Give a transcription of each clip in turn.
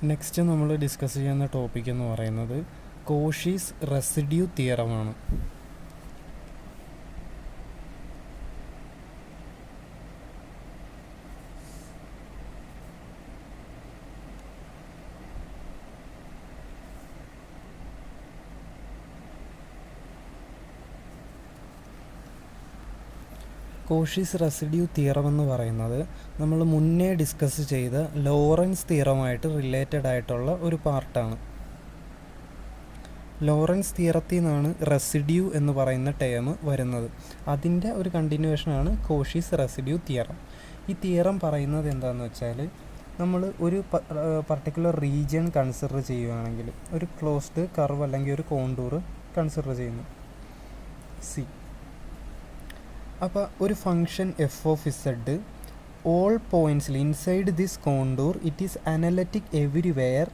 Next നമ്മൾ discuss ചെയ്യുന്ന topic എന്ന് പറയുന്നത് കോഷീസ് റെസിഡ്യൂ തിയറമാണ്. കോഷീസ് റെസിഡ്യൂ തിയറം എന്ന് പറയുന്നത് നമ്മൾ മുന്നേ ഡിസ്കസ് ചെയ്ത ലോറൻസ് തിയറമായിട്ട് റിലേറ്റഡ് ആയിട്ടുള്ള ഒരു പാർട്ടാണ്. ലോറൻസ് തിയറത്തിൽ നിന്നാണ് റെസിഡ്യൂ എന്ന് പറയുന്ന ടേം വരുന്നത്. അതിൻ്റെ ഒരു കണ്ടിന്യൂവേഷനാണ് കോഷീസ് റെസിഡ്യൂ തിയറം. ഈ തിയറം പറയുന്നത് എന്താണെന്ന് വെച്ചാൽ, നമ്മൾ ഒരു പർട്ടിക്കുലർ റീജിയൻ കൺസിഡർ ചെയ്യുകയാണെങ്കിൽ, ഒരു ക്ലോസ്ഡ് കർവ് അല്ലെങ്കിൽ ഒരു കോണ്ടൂർ കൺസിഡർ ചെയ്യുന്നു സി. അപ്പോൾ ഒരു function F of Z all പോയിൻറ്റ്സിൽ inside this contour it is analytic everywhere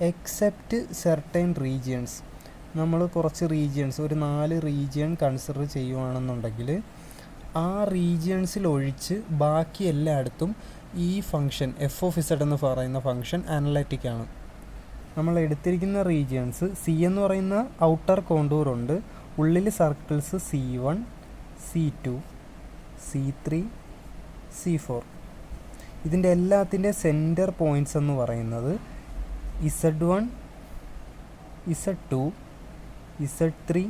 except certain regions. നമ്മൾ കുറച്ച് റീജിയൻസ്, ഒരു 4 റീജിയൻ കൺസിഡർ ചെയ്യുകയാണെന്നുണ്ടെങ്കിൽ ആ റീജിയൻസിൽ ഒഴിച്ച് ബാക്കി എല്ലായിടത്തും ഈ ഫംഗ്ഷൻ എഫ് ഓഫ് ഇസഡ് എന്ന് പറയുന്ന ഫംഗ്ഷൻ അനലറ്റിക് ആണ്. നമ്മൾ എടുത്തിരിക്കുന്ന റീജിയൻസ് സി എന്ന് പറയുന്ന ഔട്ടർ കോണ്ടൂറുണ്ട്, ഉള്ളിൽ circles C1 C2 C3 C4. ഇതിൻ്റെ എല്ലാത്തിൻ്റെ സെൻറ്റർ പോയിൻറ്റ്സ് എന്ന് പറയുന്നത് Z1 Z2 Z3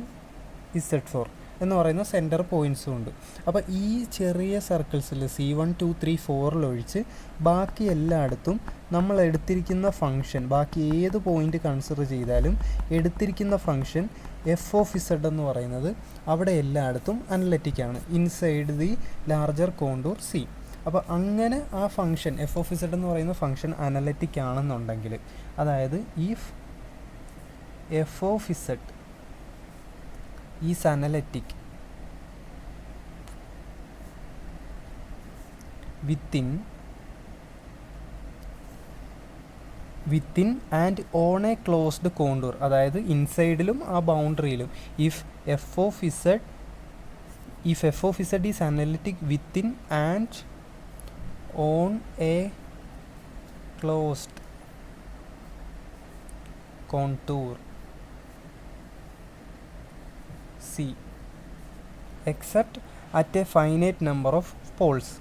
Z4 എന്ന് പറയുന്ന സെൻറ്റർ പോയിൻറ്റ്സും ഉണ്ട്. അപ്പോൾ ഈ ചെറിയ സർക്കിൾസിൽ C1 2 3 4 ഒഴിച്ച് ബാക്കി എല്ലായിടത്തും നമ്മൾ എടുത്തിരിക്കുന്ന ഫംഗ്ഷൻ, ബാക്കി ഏത് പോയിൻ്റ് കൺസിഡർ ചെയ്താലും എടുത്തിരിക്കുന്ന ഫംഗ്ഷൻ എഫ് ഓഫ് ഇസഡ് എന്ന് പറയുന്നത് അവിടെ എല്ലായിടത്തും അനലറ്റിക് ആണ്, inside the larger contour C. അപ്പോൾ അങ്ങനെ ആ ഫംഗ്ഷൻ എഫ് ഓഫ് ഇസഡ് എന്ന് പറയുന്ന ഫംഗ്ഷൻ അനലറ്റിക് ആണെന്നുണ്ടെങ്കിൽ, അതായത് if F of Z is analytic within and on a closed contour, അതായത് ഇൻസൈഡിലും ആ ബൗണ്ടറിയിലും, if F of Z is analytic within and on a closed contour C except at a finite number of poles.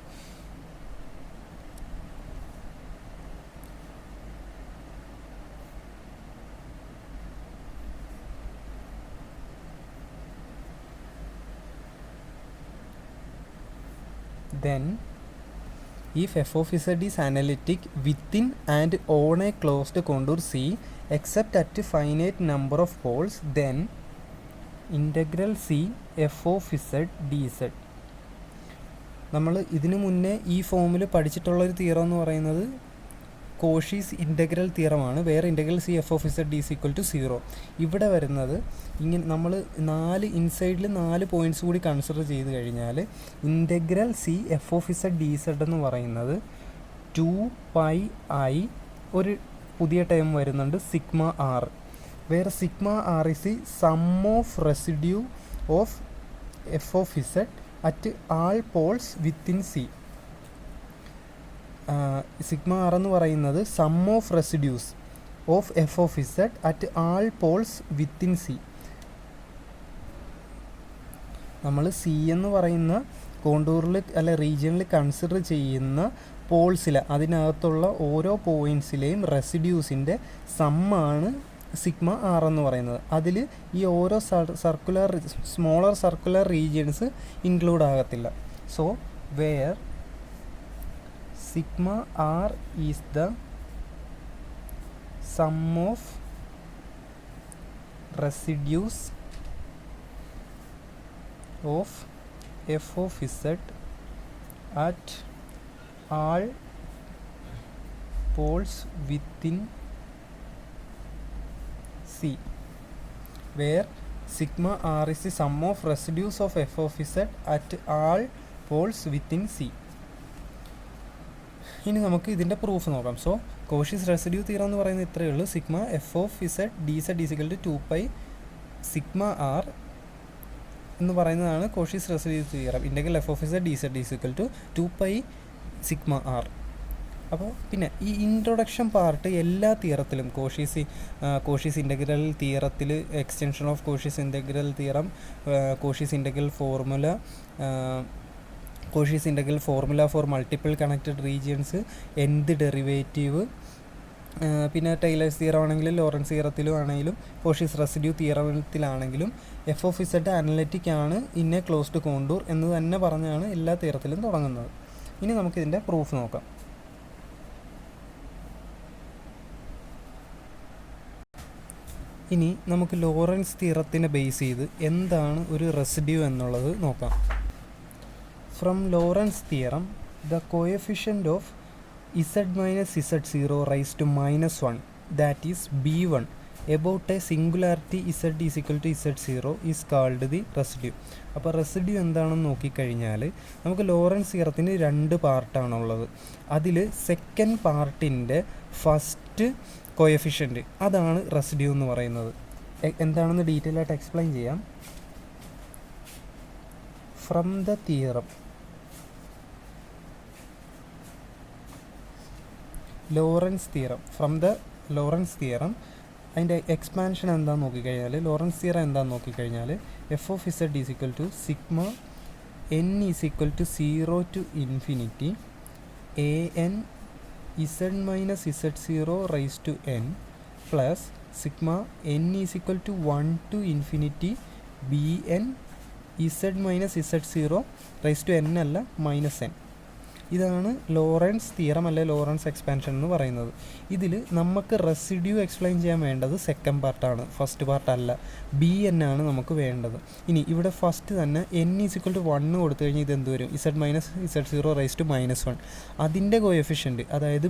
Then if f of z is analytic within and on a closed contour C except at a finite number of poles, then integral C f of z dz. നമ്മൾ ഇതിനു മുന്നേ ഈ ഫോമിൽ പഠിച്ചിട്ടുള്ളൊരു theorem എന്ന് പറയുന്നത് Cauchy's integral തിയറമാണ്. വേറെ integral C F of Z is equal to 0. ഇവിടെ വരുന്നത് ഇങ്ങനെ നമ്മൾ ഇൻസൈഡിൽ 4 പോയിൻറ്റ്സ് കൂടി കൺസിഡർ ചെയ്ത് കഴിഞ്ഞാൽ integral C F of Z D Z എന്ന് പറയുന്നത് 2πi, ഒരു പുതിയ ടേം വരുന്നുണ്ട് സിഗ്മ ആർ, വേറെ sigma R is the sum of residue of F of Z at all poles within C. Sigma R എന്ന് പറയുന്നത് sum of residues of F of Z at all poles within C. നമ്മൾ C എന്ന് പറയുന്ന കോണ്ടൂറിൽ അല്ലെ റീജിയനിൽ consider ചെയ്യുന്ന പോൾസിൽ, അതിനകത്തുള്ള ഓരോ പോയിൻറ്റ്സിലെയും റെസിഡ്യൂസിൻ്റെ സമ്മാണ് സിഗ്മ ആർ എന്ന് പറയുന്നത്. അതിൽ ഈ ഓരോ സ്മോളർ സർക്കുലർ റീജിയൻസ് ഇൻക്ലൂഡ് ആകത്തില്ല. So where sigma r is the sum of residues of f of z at all poles within C, where sigma r is the sum of residues of f of z at all poles within C. ഇനി നമുക്ക് ഇതിൻ്റെ proof നോക്കാം. So Cauchy's residue theorem എന്ന് പറയുന്നത് ഇത്രയേ ഉള്ളൂ. Sigma F of Z D Z is equal to 2π sigma R എന്ന് പറയുന്നതാണ് Cauchy's residue theorem. Integral F of Z D Z is equal to 2π sigma R. അപ്പോൾ പിന്നെ ഈ ഇൻട്രൊഡക്ഷൻ പാർട്ട് എല്ലാ തിയറത്തിലും കോഷീസ് ഇൻ്റഗ്രൽ തിയറത്തിൽ extension of Cauchy's integral theorem, Cauchy's integral formula for multiple connected regions, nth derivative, പിന്നെ Taylor's theorem ആണെങ്കിലും Laurent's തിയറത്തിലും ആണെങ്കിലും കോഷീസ് റെസിഡ്യൂ തിയറത്തിലാണെങ്കിലും എഫ് ഓഫ് ഇസഡ് അനലറ്റിക് ആണ് ഇൻ എ ക്ലോസ്ഡ് കോണ്ടൂർ എന്ന് തന്നെ പറഞ്ഞാണ് എല്ലാ തിയറത്തിലും തുടങ്ങുന്നത്. ഇനി നമുക്കിതിൻ്റെ പ്രൂഫ് നോക്കാം. ഇനി നമുക്ക് ലോറൻസ് തിയറത്തിനെ ബേസ് ചെയ്ത് എന്താണ് ഒരു റെസിഡ്യൂ എന്നുള്ളത് നോക്കാം. From Laurent's theorem the coefficient of z minus z0 raised to -1, that is b1, about a singularity z is equal to z0 is called the residue. അപ്പോൾ റെസിഡ്യൂ എന്താണെന്ന് നോക്കിക്കഴിഞ്ഞാൽ നമുക്ക് ലോറൻസ് തിയറത്തിന് 2 പാർട്ടാണുള്ളത്. അതിൽ സെക്കൻഡ് പാർട്ടിൻ്റെ ഫസ്റ്റ് കോഎഫിഷ്യൻ്റ് അതാണ് residue എന്ന് പറയുന്നത്. എന്താണെന്ന് ഡീറ്റെയിൽ ആയിട്ട് എക്സ്പ്ലെയിൻ ചെയ്യാം. From the theorem from the Laurent's theorem അതിൻ്റെ എക്സ്പാൻഷൻ എന്താണെന്ന് നോക്കിക്കഴിഞ്ഞാൽ F of Z is equal to sigma N is equal to 0 to infinity A N Z minus Z 0 raise to N plus sigma N is equal to 1 to infinity B N Z minus Z 0 raise to N അല്ല minus N. ഇതാണ് Laurent's theorem അല്ലെ Laurent's expansion എന്ന് പറയുന്നത്. ഇതിൽ നമുക്ക് residue explain ചെയ്യാൻ വേണ്ടത് second പാർട്ടാണ്, ഫസ്റ്റ് പാർട്ടല്ല. ബി എൻ ആണ് നമുക്ക് വേണ്ടത്. ഇനി ഇവിടെ ഫസ്റ്റ് തന്നെ എൻ ഈസ് ഇക്വൽ ടു 1 കൊടുത്തു കഴിഞ്ഞാൽ ഇത് എന്ത് വരും? Z minus Z 0 raise to -1. അതിൻ്റെ കോഎഫിഷ്യൻറ്റ് അതായത്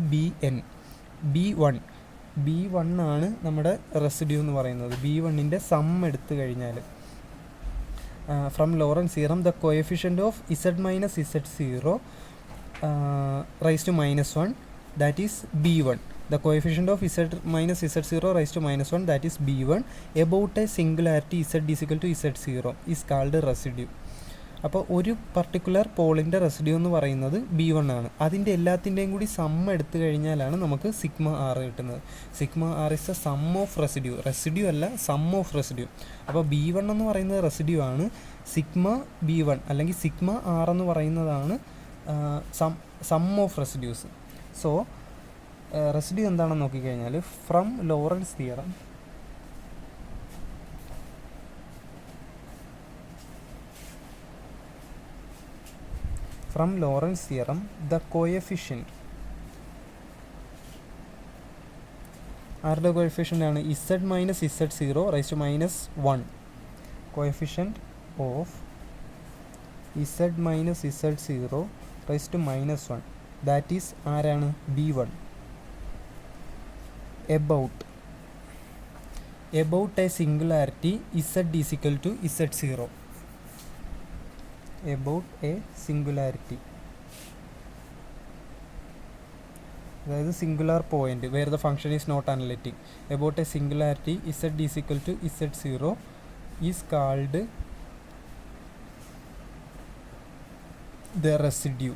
ബി1 ആണ് നമ്മുടെ റെസിഡ്യൂ എന്ന് പറയുന്നത്. ബി1ൻ്റെ സം എടുത്തു കഴിഞ്ഞാൽ from Laurent's theorem the coefficient of Z minus Z 0 raised to -1, that is b1. The coefficient of z minus z0 raised to -1, that is b1, about a singularity z is equal to z0 is called residue. അപ്പോൾ ഒരു particular പോളിൻ്റെ residue എന്ന് പറയുന്നത് b1 ആണ്. അതിൻ്റെ എല്ലാത്തിൻ്റെയും കൂടി some എടുത്തു കഴിഞ്ഞാലാണ് നമുക്ക് സിഗ്മ ആർ കിട്ടുന്നത്. Sigma R is a sum of residue അല്ല, സം ഓഫ് റെസിഡ്യൂ. അപ്പോൾ b1 എന്ന് പറയുന്നത് റെസിഡ്യൂ ആണ്. സിഗ്മ b1 അല്ലെങ്കിൽ സിഗ്മ ആർ എന്ന് പറയുന്നതാണ് sum of residues. So residue എന്താണെന്ന് നോക്കിക്കഴിഞ്ഞാൽ from Laurent's theorem the coefficient ആരുടെ കോഎഫിഷ്യൻ്റ് ആണ്? Z minus Z 0 raise to -1. Coefficient of Z minus Z 0 raise to -1, that is ആരാണ്? b1. About a singularity z is equal to z0. About a singularity അതായത് singular point where the function is not analytic. About a singularity z is equal to z0 is called the residue.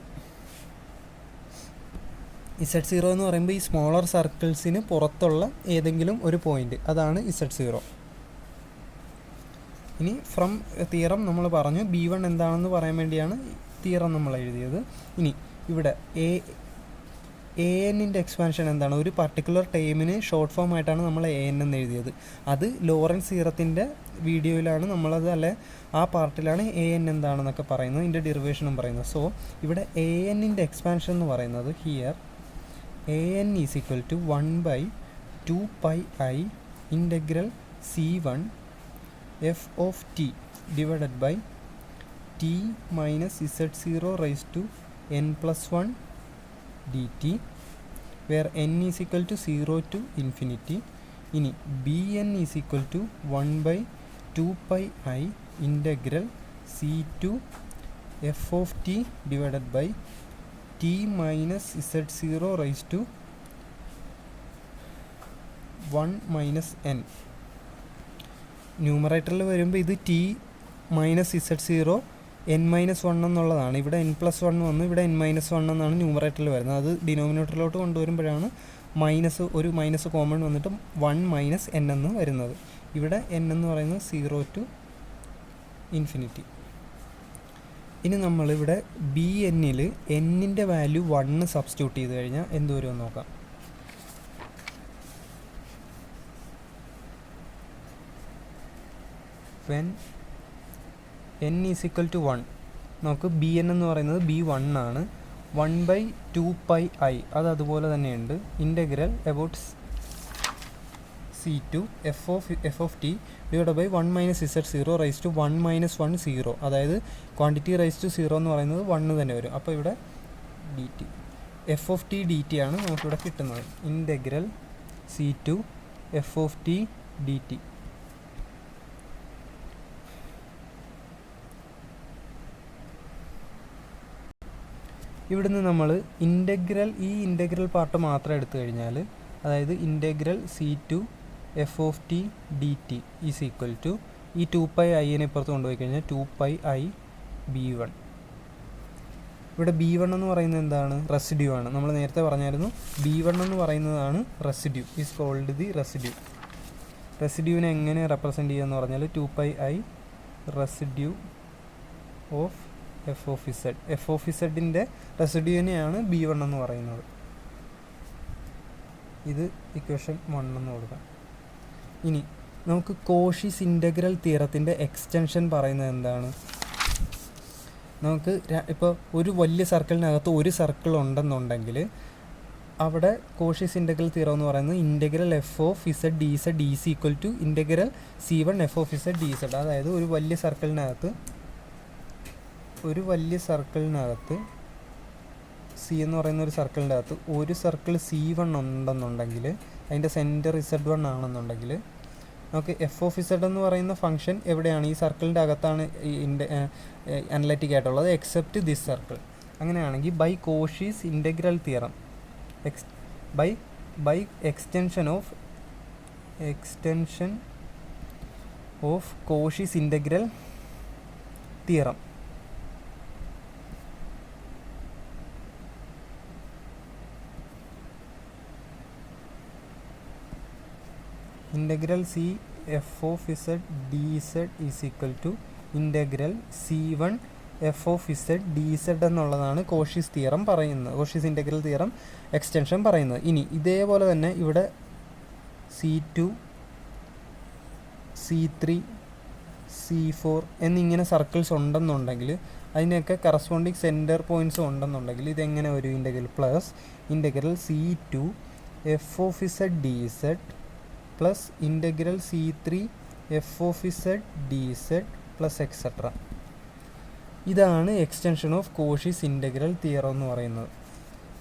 z0 എന്ന് പറയുമ്പോൾ ഈ smaller സർക്കിൾസിന് പുറത്തുള്ള ഏതെങ്കിലും ഒരു point, അതാണ് z0. ഇനി from theorem നമ്മൾ പറഞ്ഞു b1 എന്താണെന്ന് പറയാൻ വേണ്ടിയാണ് തിയറം നമ്മൾ എഴുതിയത്. ഇനി ഇവിടെ എ എന്നിൻ്റെ എക്സ്പാൻഷൻ എന്താണ്? ഒരു പർട്ടിക്കുലർ ടൈമിന് ഷോർട്ട് ഫോം ആയിട്ടാണ് നമ്മൾ എ എൻ എന്ന് എഴുതിയത്. അത് ലോറൻസ് തിയറത്തിൻ്റെ വീഡിയോയിലാണ് നമ്മളത് ആ പാർട്ടിലാണ് എ എൻ എന്താണെന്നൊക്കെ പറയുന്നത്, ഇതിൻ്റെ ഡെറിവേഷനും പറയുന്നത്. സോ ഇവിടെ എ എന്നിൻ്റെ എക്സ്പാൻഷൻ എന്ന് പറയുന്നത് here A N is equal to 1/2πi integral c1 f of t divided by t minus z0 raised to n+1 dt where n is equal to 0 to infinity. ഇനി bn is equal to 1/2πi integral c2 f of t divided by t minus z0 raised to 1 minus n. ന്യൂമറേറ്ററിൽ വരുമ്പോൾ ഇത് t minus z0 n-1 എന്നുള്ളതാണ്. ഇവിടെ n+1 വന്നു, ഇവിടെ n-1 എന്നാണ് ന്യൂമറേറ്ററിൽ വരുന്നത്. അത് ഡിനോമിനേറ്ററിലോട്ട് കൊണ്ടുവരുമ്പോഴാണ് ഒരു മൈനസ് കോമൺ വന്നിട്ട് 1 - n എന്ന് വരുന്നത്. ഇവിടെ n എന്ന് പറയുന്നത് 0 to ഇൻഫിനിറ്റി. ഇനി നമ്മളിവിടെ bn-ൽ n-ൻ്റെ വാല്യൂ 1 സബ്സ്റ്റിറ്റ്യൂട്ട് ചെയ്ത് കഴിഞ്ഞാൽ എന്ത് വരുമെന്ന് നോക്കാം. when n = 1 നമുക്ക് bn എന്ന് പറയുന്നത് b1 ആണ്. 1/2πi അത് അതുപോലെ തന്നെയുണ്ട്. Integral about c2 f(t) divide by 1 - z0 raise to 1 - 1 0. അതായത് ക്വാണ്ടിറ്റി റൈസ് ടു 0 എന്ന് പറയുന്നത് 1 തന്നെ വരും. അപ്പോൾ ഇവിടെ dt f(t) dt ആണ് നമുക്കിവിടെ കിട്ടുന്നത്. Integral c2 f(t) dt. ഇവിടുന്ന് നമ്മൾ ഈ ഇൻ്റഗ്രൽ പാർട്ട് മാത്രം എടുത്തു കഴിഞ്ഞാൽ, അതായത് integral c2 f(t) dt is equal to ഈ 2πiനെ ഇപ്പുറത്ത് കൊണ്ടുപോയി കഴിഞ്ഞാൽ 2πi b1. ഇവിടെ b1 എന്ന് പറയുന്നത് എന്താണ്? റെസിഡ്യൂ ആണ്. നമ്മൾ നേരത്തെ പറഞ്ഞായിരുന്നു b1 എന്ന് പറയുന്നതാണ് residue, is called the residue. റെസിഡ്യൂവിനെ എങ്ങനെ റെപ്രസെൻറ്റ് ചെയ്യുമെന്ന് പറഞ്ഞാൽ 2πi റെസിഡ്യൂ ഓഫ് f(z)ൻ്റെ റെസിഡ്യൂവിനെയാണ് b1 എന്ന് പറയുന്നത്. ഇത് ഇക്വേഷൻ 1 എന്ന് കൊടുക്കാം. ഇനി നമുക്ക് കോഷീസ് ഇൻ്റഗ്രൽ തിയറത്തിൻ്റെ എക്സ്റ്റൻഷൻ പറയുന്നത് എന്താണ്? നമുക്ക് ഇപ്പോൾ ഒരു വലിയ സർക്കിളിനകത്ത് ഒരു സർക്കിൾ ഉണ്ടെന്നുണ്ടെങ്കിൽ അവിടെ കോഷീസ് ഇൻ്റഗ്രൽ തിയറം എന്ന് പറയുന്നത് integral f(z) dz is equal to integral c1 f(z) dz. അതായത് ഒരു വലിയ സർക്കിളിനകത്ത് സി എന്ന് പറയുന്ന ഒരു സർക്കിളിൻ്റെ അകത്ത് ഒരു സർക്കിൾ C1 ഉണ്ടെന്നുണ്ടെങ്കിൽ അതിൻ്റെ സെൻറ്റർ Z1 ആണെന്നുണ്ടെങ്കിൽ നമുക്ക് f(z) എന്ന് പറയുന്ന ഫംഗ്ഷൻ എവിടെയാണ്? ഈ സർക്കിളിൻ്റെ അകത്താണ് അനലറ്റിക് ആയിട്ടുള്ളത്, എക്സെപ്റ്റ് ദിസ് സർക്കിൾ. അങ്ങനെയാണെങ്കിൽ by Cauchy's integral theorem by extension of Cauchy's integral theorem integral c f(z) dz is equal to integral c1 f(z) dz എന്നുള്ളതാണ് കോഷീസ് തിയറം പറയുന്നത്, കോഷീസ് ഇൻ്റഗ്രൽ തിയറം എക്സ്റ്റൻഷൻ പറയുന്നത്. ഇനി ഇതേപോലെ തന്നെ ഇവിടെ c2 c3 c4 എന്നിങ്ങനെ circles ഉണ്ടെന്നുണ്ടെങ്കിൽ അതിനൊക്കെ കറസ്പോണ്ടിങ് സെൻറ്റർ പോയിൻറ്റ്സ് ഉണ്ടെന്നുണ്ടെങ്കിൽ ഇതെങ്ങനെ ഒരു integral c2 f(z) dz plus integral c3 f(z) dz plus etcetera. ഇതാണ് extension of Cauchy's integral theorem എന്ന് പറയുന്നത്.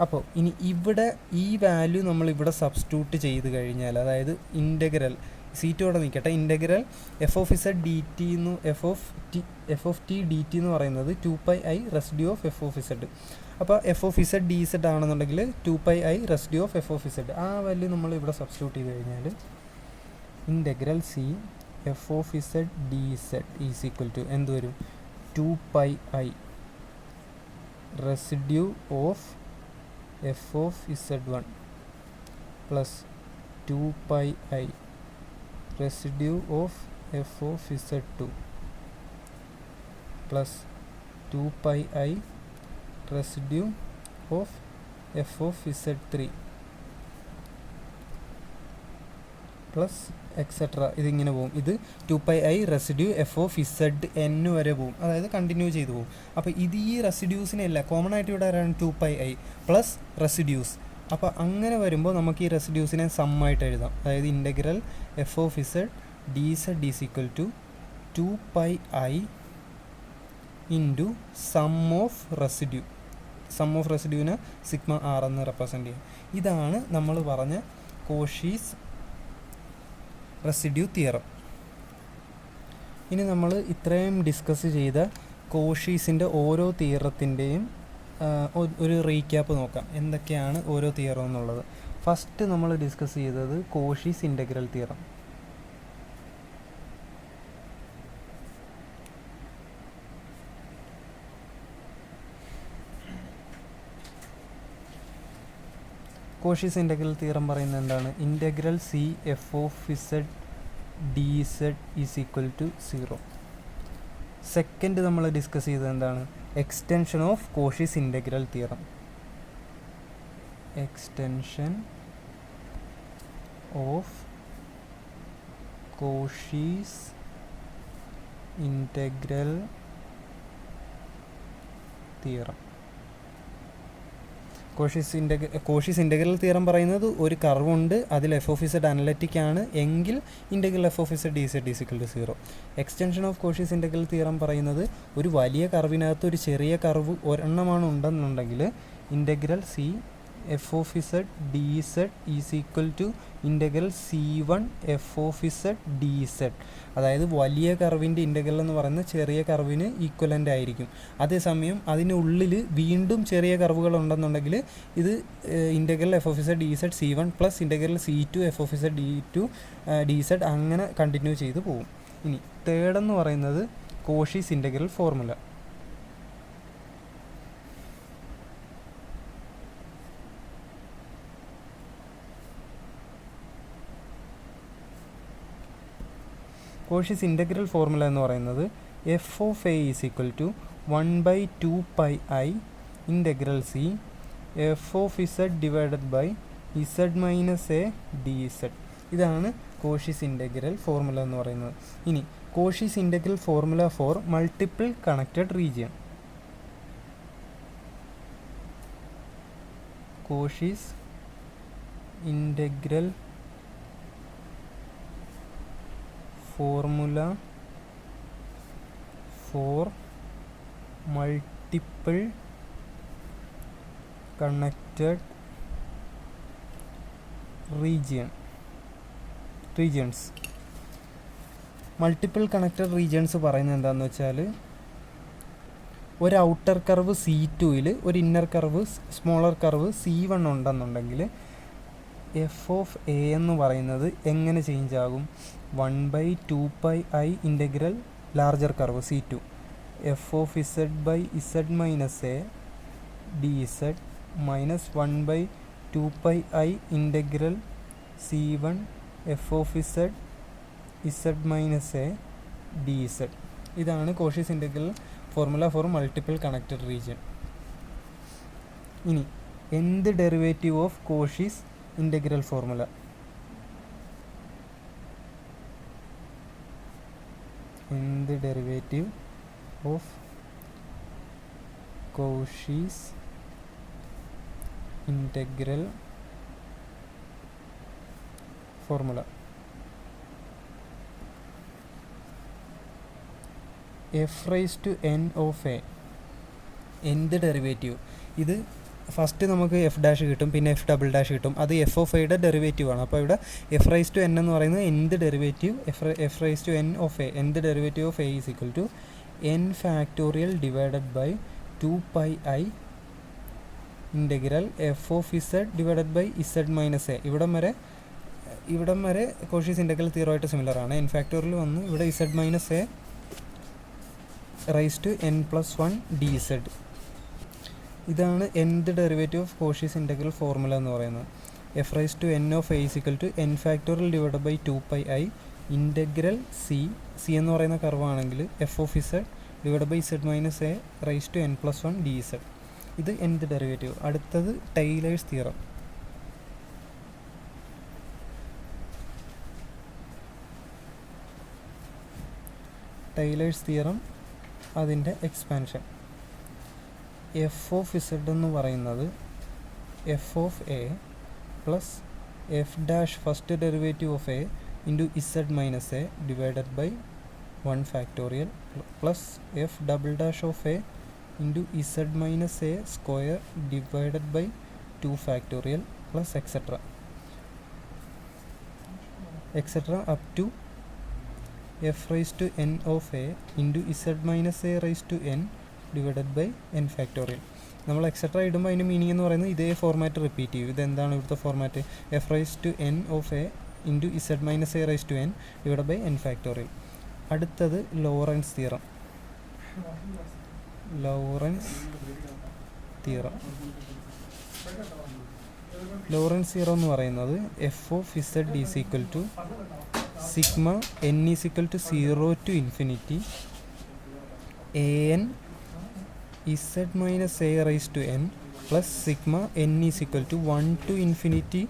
അപ്പോൾ ഇനി ഇവിടെ ഈ വാല്യൂ നമ്മളിവിടെ സബ്സ്റ്റിറ്റ്യൂട്ട് ചെയ്ത് കഴിഞ്ഞാൽ, അതായത് ഇൻ്റഗ്രൽ c2 അവിടെ നിൽക്കട്ടെ, ഇൻ്റഗ്രൽ f(z) dt dt എന്ന് പറയുന്നത് 2πi റെസിഡ്യൂ ഓഫ് f(z). അപ്പോൾ f(z) dz ആണെന്നുണ്ടെങ്കിൽ 2πi റെസിഡ്യൂ ഓഫ് f(z). ആ വാല്യൂ നമ്മൾ ഇവിടെ സബ്സ്റ്റിറ്റ്യൂട്ട് ചെയ്ത് കഴിഞ്ഞാൽ integral c f(z) dz is equal to എന്ത് വരും? 2πi residue of f(z1) plus 2πi residue of f(z2) plus 2πi residue of f(z3) plus etcetera. ഇതിങ്ങനെ പോകും. ഇത് 2πi റെസിഡ്യൂ f(n) വരെ പോകും, അതായത് കണ്ടിന്യൂ ചെയ്തു പോകും. അപ്പോൾ ഇത് ഈ റെസിഡ്യൂസിനെയല്ല, കോമൺ ആയിട്ട് ഇവിടെ വരാണ് 2πi പ്ലസ് റെസിഡ്യൂസ്. അപ്പോൾ അങ്ങനെ വരുമ്പോൾ നമുക്ക് ഈ റെസിഡ്യൂസിനെ സമ്മായിട്ട് എഴുതാം. അതായത് integral f(z) dz is equal to 2πi into sum of റെസിഡ്യൂവിനെ σr എന്ന് റെപ്രസെൻ്റ് ചെയ്യും. ഇതാണ് നമ്മൾ പറഞ്ഞ കോഷീസ് റെസിഡ്യൂ തിയറം. ഇനി നമ്മൾ ഇത്രയും ഡിസ്കസ് ചെയ്ത കോഷീസിൻ്റെ ഓരോ തിയറത്തിൻ്റെയും ഒരു റീക്യാപ്പ് നോക്കാം, എന്തൊക്കെയാണ് ഓരോ തിയറം എന്നുള്ളത്. ഫസ്റ്റ് നമ്മൾ ഡിസ്കസ് ചെയ്തത് Cauchy's integral theorem. Cauchy's integral theorem പറയുന്നത് എന്താണ്? Integral C F of Z D Z is equal to 0. Second നമ്മൾ ഡിസ്കസ് ചെയ്തത് എന്താണ്? Extension of Cauchy's integral theorem. Extension of Cauchy's integral theorem. Cauchy's integral theorem പറയുന്നത് ഒരു കർവുണ്ട്, അതിൽ F of Z analytic ആണ് എങ്കിൽ integral F of Z D Z is equal to 0. Extension of Cauchy's integral theorem പറയുന്നത് ഒരു വലിയ കർവിനകത്ത് ഒരു ചെറിയ കർവ് ഒരെണ്ണമാണ് ഉണ്ടെന്നുണ്ടെങ്കിൽ integral C F of Z D Z is equal to integral C1 F of Z D Z. അതായത് വലിയ കർവിൻ്റെ ഇൻ്റഗ്രൽ എന്ന് പറയുന്നത് ചെറിയ കർവിന് ഈക്വലൻ്റ് ആയിരിക്കും. അതേസമയം അതിനുള്ളിൽ വീണ്ടും ചെറിയ കർവുകൾ ഉണ്ടെന്നുണ്ടെങ്കിൽ ഇത് integral F of Z D z C1 plus integral C2 F of Z D z അങ്ങനെ കണ്ടിന്യൂ ചെയ്ത് പോകും. ഇനി തേർഡ് പറയുന്നത് Cauchy's integral formula. Cauchy's integral formula എന്ന് പറയുന്നത് F of A is equal to 1/2πi integral C F of Z divided by Z minus A D Z. ഇതാണ് Cauchy's integral formula എന്ന് പറയുന്നത്. ഇനി Cauchy's integral formula for multiple connected region. Cauchy's integral formula for multiple connected regions. Multiple connected regions പറയുന്നത് എന്താണെന്ന് വെച്ചാൽ ഒരു outer curve C2ൽ ഒരു inner curve smaller curve C1 ഉണ്ടെന്നുണ്ടെങ്കിൽ എഫ് ഓഫ് എ എന്ന് പറയുന്നത് എങ്ങനെ ചേഞ്ച് ആകും? 1/2πi integral larger curve C2 F of Z by Z minus A D Z minus 1/2πi integral C1 F of Z minus A D Z. ഇതാണ് Cauchy's integral formula for multiple connected region. ഇനി nth derivative of Cauchy's integral formula? Nth derivative of Cauchy's integral formula? F raise to N of A. Nth derivative? ഇത് first നമുക്ക് F dash കിട്ടും, പിന്നെ F double dash കിട്ടും. അത് F of എയുടെ derivative ആണ്. അപ്പോൾ ഇവിടെ എഫ് റൈസ് ടു എൻ എന്ന് പറയുന്നത് nth derivative? F raise to N of A. Nth derivative of A is equal to N factorial divided by 2πi integral F of Z divided by Z minus A. ഇവിടം വരെ Cauchy's integral തിയറമായിട്ട് similar ആണ്. N factorial വന്ന് ഇവിടെ Z minus A raise to n+1 D Z. ഇതാണ് nth derivative of Cauchy's integral formula എന്ന് പറയുന്നത്. F raise to N of A is equal to N factorial divide by 2πi integral C എന്ന് പറയുന്ന കർവാണെങ്കിൽ F of Z divide by Z minus A raise to n+1 D Z. ഇത് nth derivative? അടുത്തത് Taylor's theorem. Taylor's theorem അതിൻ്റെ expansion. F of Z എന്ന് പറയുന്നത് F of A plus F dash first derivative of A into Z minus A divided by 1 factorial plus F double dash of A into Z minus A square divided by 2 factorial plus etcetera up to f raise to N of A into Z minus A raise to n divided by N factorial. നമ്മൾ etcetera ഇടുമ്പോൾ അതിൻ്റെ meaning എന്ന് പറയുന്നത് ഇതേ format repeat ചെയ്യും. ഇതെന്താണ് ഇവിടുത്തെ format? F raise to N of A into Z minus A raise to N divide by N factorial. അടുത്തത് Laurent's theorem. Laurent's theorem Laurent's zero എന്ന് പറയുന്നത് F of Z is equal to sigma N is equal to 0 to infinity A N Z minus A raise to N plus sigma N is equal to 1 to infinity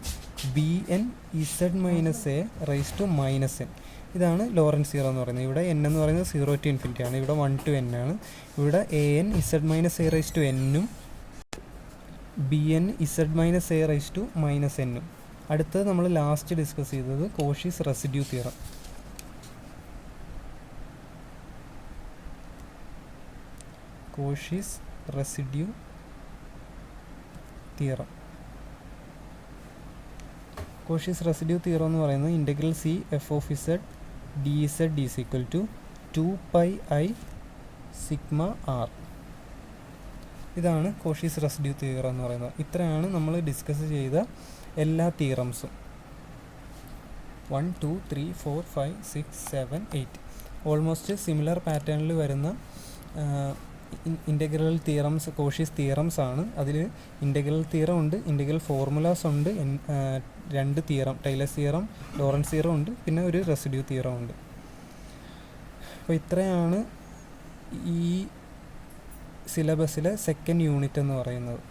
B N Z minus A raise to minus N. ഇതാണ് Lawrence zero എന്ന് പറയുന്നത്. ഇവിടെ N എന്ന് പറയുന്നത് 0 to infinity ആണ്, ഇവിടെ 1 to n ആണ്. ഇവിടെ A N Z minus A raise to എന്നും B N Z minus A raise to minus എന്നും. അടുത്തത് നമ്മൾ ലാസ്റ്റ് ഡിസ്കസ് ചെയ്തത് Cauchy's residue theorem. Cauchy's residue theorem. Cauchy's residue theorem എന്ന് പറയുന്നത് integral C F of Z D Z is equal to 2πi sigma R. ഇതാണ് Cauchy's residue theorem എന്ന് പറയുന്നത്. ഇത്രയാണ് നമ്മൾ ഡിസ്കസ് ചെയ്ത എല്ലാ തിയറംസും. 1 2 3 4 5 6 7 8 ഓൾമോസ്റ്റ് സിമിലർ പാറ്റേണിൽ വരുന്ന ഇൻ്റഗ്രൽ തിയറംസ്, കോഷീസ് തിയറംസ് ആണ്. അതിൽ ഇൻ്റഗ്രൽ തിയറം ഉണ്ട്, ഇൻ്റഗ്രൽ ഫോർമുലാസ് ഉണ്ട്, 2 theorem, Taylor's theorem, Laurent's theorem ഉണ്ട്, പിന്നെ ഒരു റെസിഡ്യൂ തിയറം ഉണ്ട്. അപ്പോൾ ഇത്രയാണ് ഈ സിലബസിലെ സെക്കൻഡ് യൂണിറ്റ് എന്ന് പറയുന്നത്.